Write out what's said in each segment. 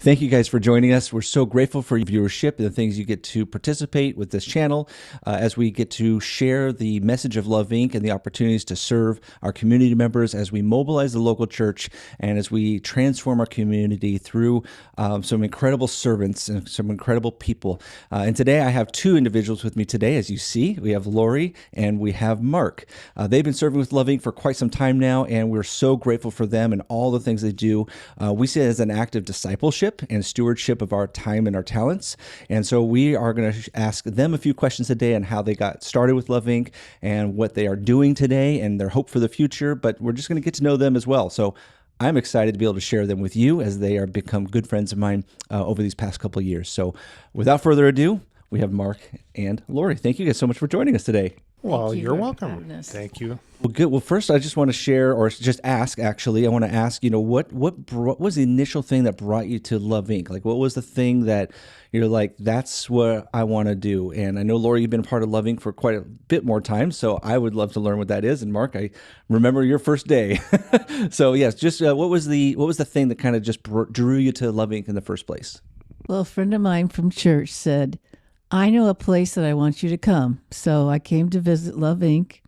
Thank you guys for joining us. We're so grateful for your viewership and the things you get to participate with this channel as we get to share the message of Love Inc. and the opportunities to serve our community members as we mobilize the local church and as we transform our community through some incredible servants and some incredible people. And today I have two individuals with me today. As you see, we have Lori and we have Mark. They've been serving with Love Inc. for quite some time now, and we're so grateful for them and all the things they do. We see it as an act of discipleship and stewardship of our time and our talents. And so we are going to ask them a few questions today on how they got started with Love Inc. and what they are doing today and their hope for the future. But we're just going to get to know them as well. So I'm excited to be able to share them with you as they are become good friends of mine over these past couple of years. So without further ado, we have Mark and Lori. Thank you guys so much for joining us today. Well, you're welcome. Thank you. Well, good. Well, first, I just want to share, or just ask, actually, I want to ask, what was the initial thing that brought you to Love Inc.? Like, what was the thing that you're like, that's what I want to do? And I know, Lori, you've been a part of Love Inc. for quite a bit more time, so I would love to learn what that is. And Mark, I remember your first day. So, yes, just what was the thing that kind of just drew you to Love Inc. in the first place? Well, a friend of mine from church said, I know a place that I want you to come. So I came to visit Love Inc.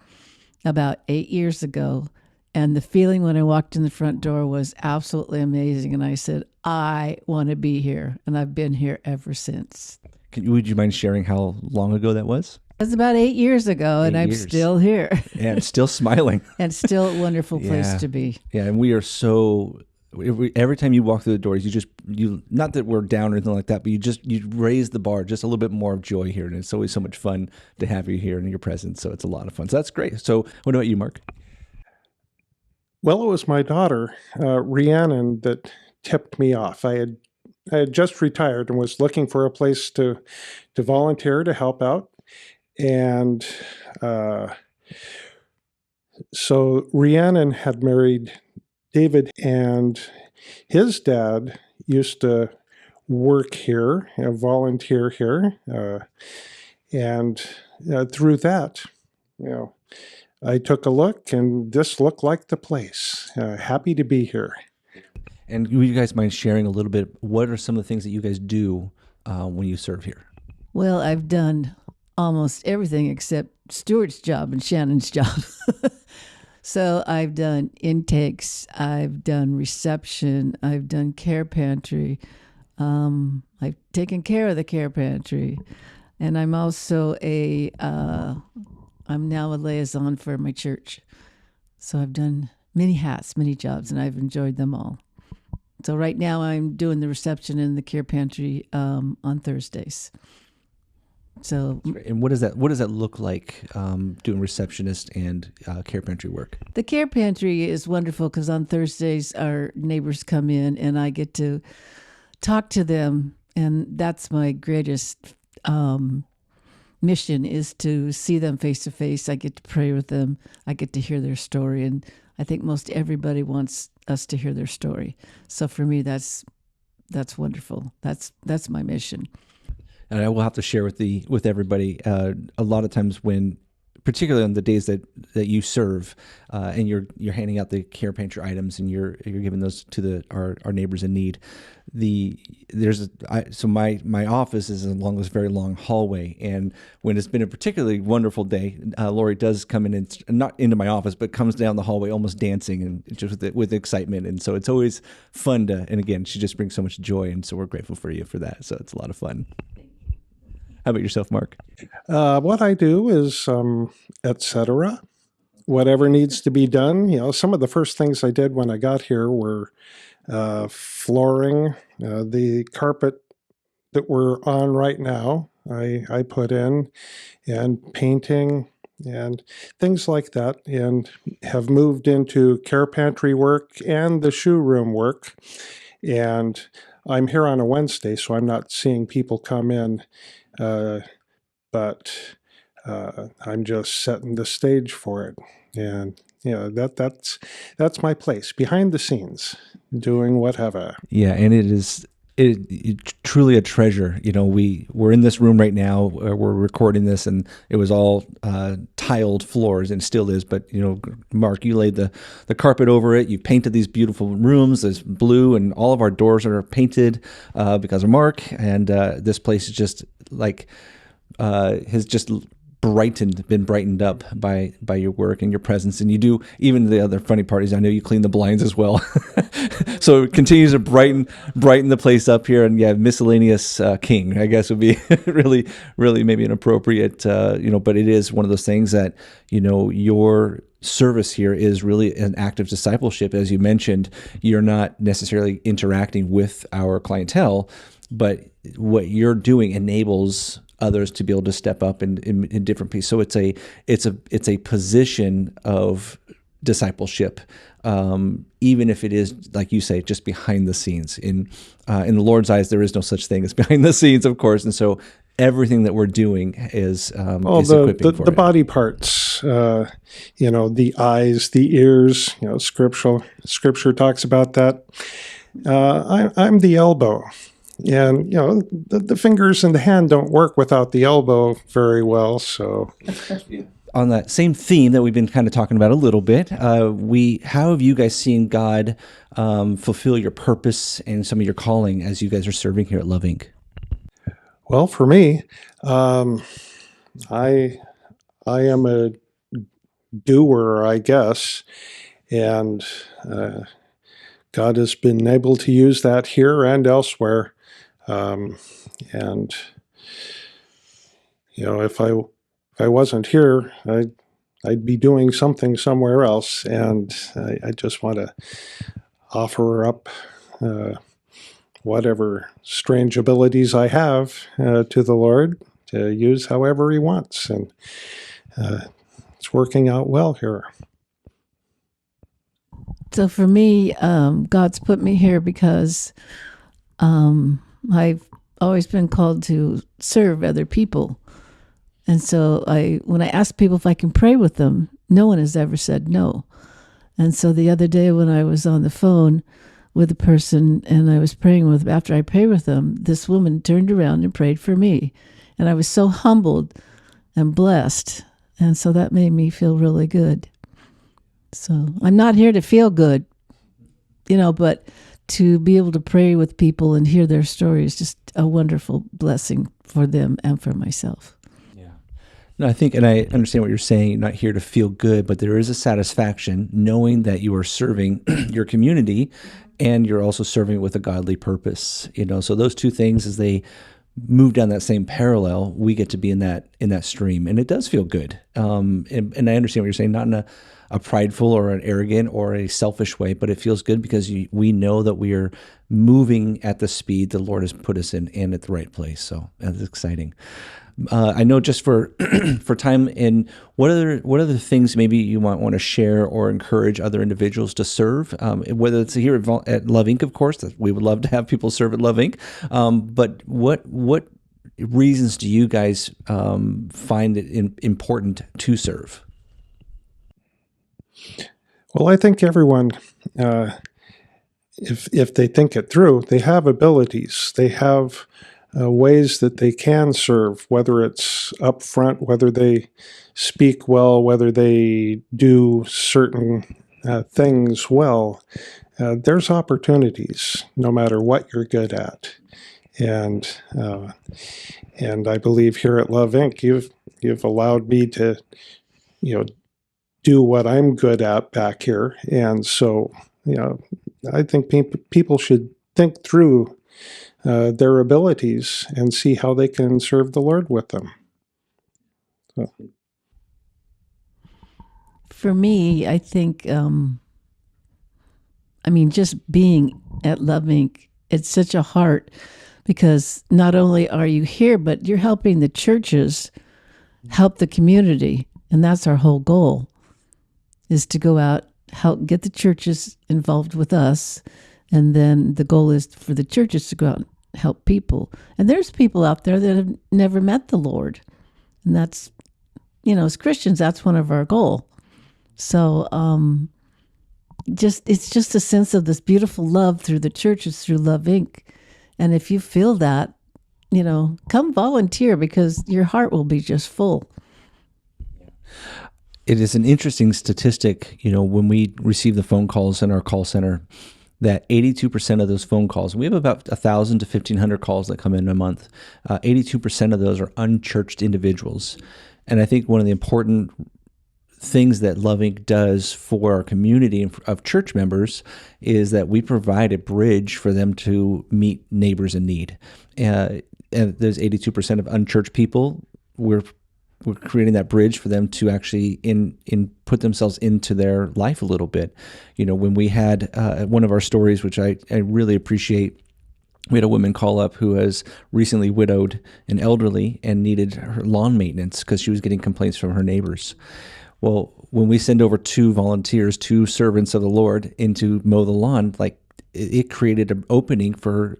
about 8 years ago. And the feeling when I walked in the front door was absolutely amazing. And I said, I want to be here. And I've been here ever since. Would you mind sharing how long ago that was? It was about 8 years ago, and I'm still here. And still smiling. And still a wonderful place to be. Yeah, and we are so... Every time you walk through the doors, you not that we're down or anything like that, but you raise the bar just a little bit more of joy here, and it's always so much fun to have you here in your presence. So it's a lot of fun. So that's great. So what about you, Mark? Well, it was my daughter, Rhiannon, that tipped me off. I had just retired and was looking for a place to volunteer to help out, and so Rhiannon had married David, and his dad used to work here, volunteer here, and through that, I took a look, and this looked like the place. Happy to be here. And would you guys mind sharing a little bit? What are some of the things that you guys do when you serve here? Well, I've done almost everything except Stuart's job and Shannon's job. So I've done intakes, I've done reception, I've done care pantry, I've taken care of the care pantry, and I'm also I'm now a liaison for my church. So I've done many hats, many jobs, and I've enjoyed them all. So right now I'm doing the reception in the care pantry on Thursdays. So, and what does that look like doing receptionist and care pantry work? The care pantry is wonderful because on Thursdays our neighbors come in and I get to talk to them, and that's my greatest mission is to see them face to face. I get to pray with them. I get to hear their story, and I think most everybody wants us to hear their story. So for me, that's wonderful. That's my mission. And I will have to share with everybody. A lot of times when, particularly on the days that you serve, and you're handing out the care pantry items and you're giving those to our neighbors in need. So my office is along this very long hallway, and when it's been a particularly wonderful day, Lori does come in and not into my office, but comes down the hallway almost dancing and just with excitement, and so it's always fun to. And again, she just brings so much joy, and so we're grateful for you for that. So it's a lot of fun. How about yourself, Mark? What I do is etc. Whatever needs to be done. Some of the first things I did when I got here were flooring, the carpet that we're on right now. I put in, and painting and things like that, and have moved into care pantry work and the shoe room work. And I'm here on a Wednesday, so I'm not seeing people come in. But I'm just setting the stage for it, and that's my place behind the snes, doing whatever. Yeah, and it is truly a treasure. We're in this room right now. We're recording this, and it was all tiled floors, and still is. But Mark, you laid the carpet over it. You painted these beautiful rooms. There's blue, and all of our doors are painted because of Mark. And this place is just like has just been brightened up by your work and your presence. And you do, even the other funny part is I know you clean the blinds as well. So it continues to brighten the place up here. And miscellaneous king, I guess, would be really, really maybe an appropriate, but it is one of those things that, your service here is really an act of discipleship. As you mentioned, you're not necessarily interacting with our clientele, but what you're doing enables others to be able to step up in different pieces. So it's a position of discipleship, even if it is, like you say, just behind the scenes. In the Lord's eyes, there is no such thing as behind the scenes, of course. And so everything that we're doing is equipping for the it. body parts, the eyes, the ears. Scripture talks about that. I'm the elbow. And, the fingers and the hand don't work without the elbow very well. So, on that same theme that we've been kind of talking about a little bit, how have you guys seen God fulfill your purpose and some of your calling as you guys are serving here at LoveINC? Well, for me, I am a doer, I guess, and God has been able to use that here and elsewhere. If I wasn't here, I'd be doing something somewhere else, and I just want to offer up whatever strange abilities I have to the Lord to use however He wants, and it's working out well here. So for me, God's put me here because I've always been called to serve other people. And so when I ask people if I can pray with them, no one has ever said no. And so the other day when I was on the phone with a person and I was praying with, after I prayed with them, this woman turned around and prayed for me. And I was so humbled and blessed. And so that made me feel really good. So I'm not here to feel good, but to be able to pray with people and hear their story is just a wonderful blessing for them and for myself. Yeah. No, I think, and I understand what you're saying, you're not here to feel good, but there is a satisfaction knowing that you are serving your community and you're also serving with a godly purpose. So those two things, as they move down that same parallel, we get to be in that stream, and it does feel good. And I understand what you're saying, not in a prideful or an arrogant or a selfish way, but it feels good because we know that we are moving at the speed the Lord has put us in and at the right place. So that's exciting. I know, just for for time, and what other things maybe you might want to share or encourage other individuals to serve, whether it's here at LoveINC, of course, that we would love to have people serve at LoveINC. But what reasons do you guys find it important to serve? Well, I think everyone, if they think it through, they have abilities. They have ways that they can serve, whether it's up front, whether they speak well, whether they do certain things well. There's opportunities, no matter what you're good at. And I believe here at LoveINC, you've allowed me to, do what I'm good at back here. And so, I think people should think through their abilities and see how they can serve the Lord with them. So. For me, I think, just being at LoveINC, it's such a heart, because not only are you here, but you're helping the churches help the community. And that's our whole goal, is to go out, help get the churches involved with us. And then the goal is for the churches to go out and help people. And there's people out there that have never met the Lord. And that's, as Christians, that's one of our goal. So it's just a sense of this beautiful love through the churches, through LoveINC. And if you feel that, come volunteer because your heart will be just full. It is an interesting statistic, when we receive the phone calls in our call center, that 82% of those phone calls, we have about 1,000 to 1,500 calls that come in a month. 82% of those are unchurched individuals. And I think one of the important things that LoveINC does for our community of church members is that we provide a bridge for them to meet neighbors in need. And there's 82% of unchurched people. We're creating that bridge for them to actually put themselves into their life a little bit. When we had one of our stories, which I really appreciate, we had a woman call up who was recently widowed and elderly and needed her lawn maintenance because she was getting complaints from her neighbors. Well, when we send over 2 volunteers, 2 servants of the Lord, in to mow the lawn, it created an opening for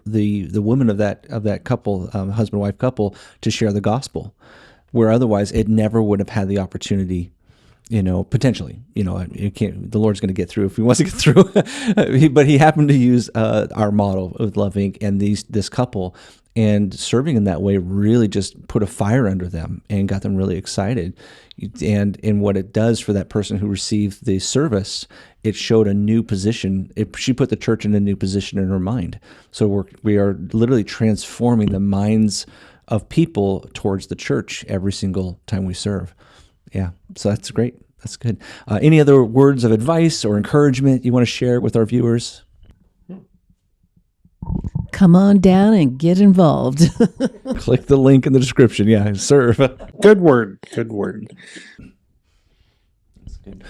the woman of that couple, husband-wife couple, to share the gospel, where otherwise it never would have had the opportunity. Potentially, the Lord's going to get through if he wants to get through. But he happened to use our model of LoveINC and this couple, and serving in that way really just put a fire under them and got them really excited. And what it does for that person who received the service, it showed a new position. She put the church in a new position in her mind. So we are literally transforming the minds of people towards the church every single time we serve. Yeah, so that's great. That's good. Any other words of advice or encouragement you want to share with our viewers? Come on down and get involved. Click the link in the description. Yeah, serve. Good word. Good word.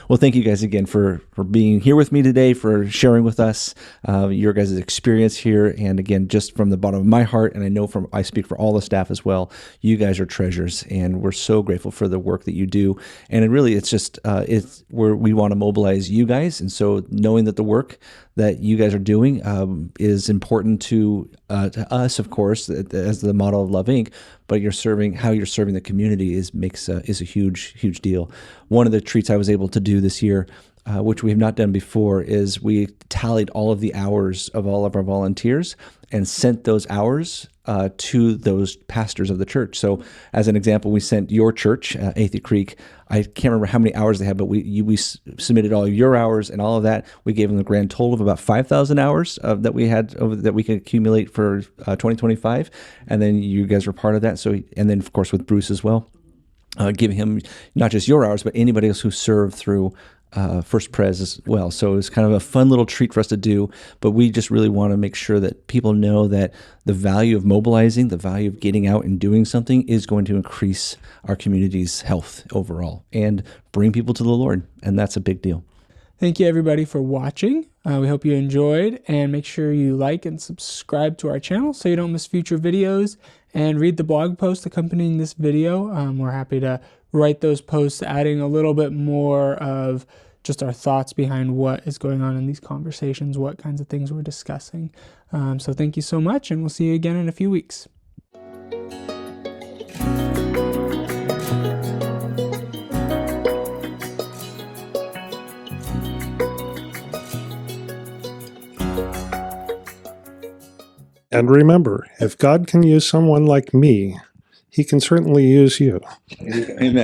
Well, thank you guys again for being here with me today, for sharing with us your guys' experience here. And again, just from the bottom of my heart, and I speak for all the staff as well, you guys are treasures, and we're so grateful for the work that you do. And it's where we want to mobilize you guys. And so knowing that the work that you guys are doing is important to us, of course, as the model of LoveINC, but how you're serving the community is a huge deal. One of the treats I was able to do this year, which we have not done before, is we tallied all of the hours of all of our volunteers and sent those hours to those pastors of the church. So as an example, we sent your church, Athey Creek, I can't remember how many hours they had, but we submitted all of your hours and all of that. We gave them the grand total of about 5,000 hours that we had that we could accumulate for 2025. And then you guys were part of that. And then of course with Bruce as well, giving him not just your hours, but anybody else who served through First Pres as well. So it's kind of a fun little treat for us to do, but we just really want to make sure that people know that the value of mobilizing, the value of getting out and doing something is going to increase our community's health overall and bring people to the Lord. And that's a big deal. Thank you everybody for watching. We hope you enjoyed, and make sure you like and subscribe to our channel so you don't miss future videos, and read the blog post accompanying this video. We're happy to write those posts, adding a little bit more of just our thoughts behind what is going on in these conversations, what kinds of things we're discussing. So thank you so much, and we'll see you again in a few weeks. And remember, if God can use someone like me, he can certainly use you. Amen.